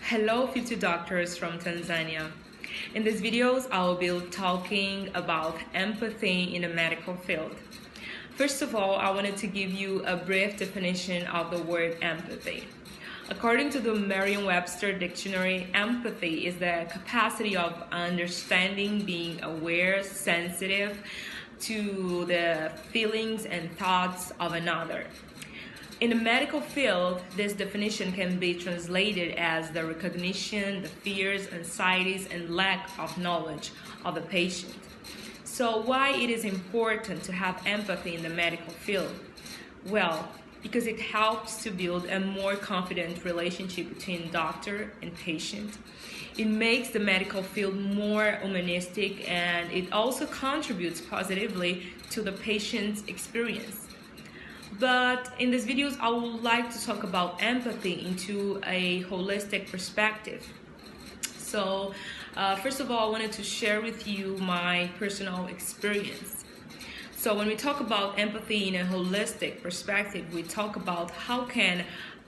Hello future doctors from Tanzania. In these videos, I will be talking about empathy in the medical field. First of all, I wanted to give you a brief definition of the word empathy. According to the Merriam-Webster dictionary, empathy is the capacity of understanding, being aware, sensitive to the feelings and thoughts of another. In the medical field, this definition can be translated as the recognition, the fears, anxieties, and lack of knowledge of the patient. So why it is important to have empathy in the medical field? Well, because it helps to build a more confident relationship between doctor and patient. It makes the medical field more humanistic, and it also contributes positively to the patient's experience. But in these videos, I would like to talk about empathy into a holistic perspective. So, first of all, I wanted to share with you my personal experience. So when we talk about empathy in a holistic perspective, we talk about how can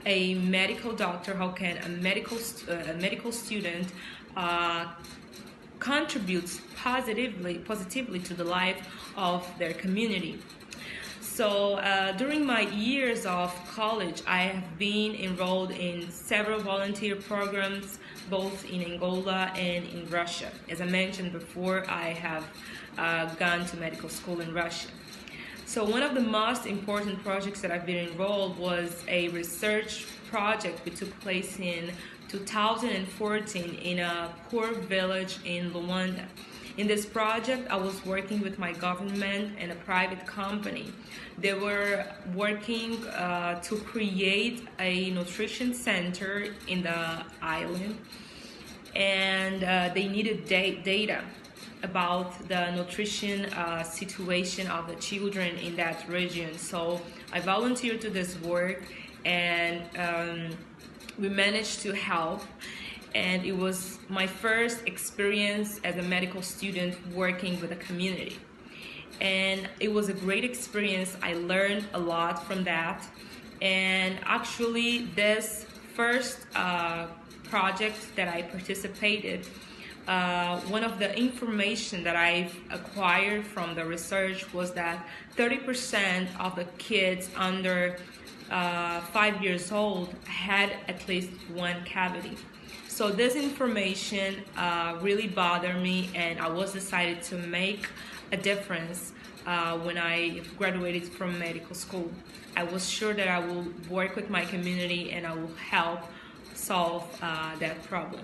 a medical doctor, how can a medical student contributes positively to the life of their community. So during my years of college, I have been enrolled in several volunteer programs, both in Angola and in Russia. As I mentioned before, I have gone to medical school in Russia. So one of the most important projects that I've been enrolled was a research project that took place in 2014 in a poor village in Luanda. In this project, I was working with my government and a private company. They were working to create a nutrition center in the island, and they needed data about the nutrition situation of the children in that region. So I volunteered to this work, and we managed to help. And it was my first experience as a medical student working with a community. And it was a great experience. I learned a lot from that. And actually, this first project that I participated, one of the information that I've acquired from the research was that 30% of the kids under 5 years old had at least one cavity. So this information really bothered me, and I was decided to make a difference when I graduated from medical school. I was sure that I will work with my community and I will help solve that problem.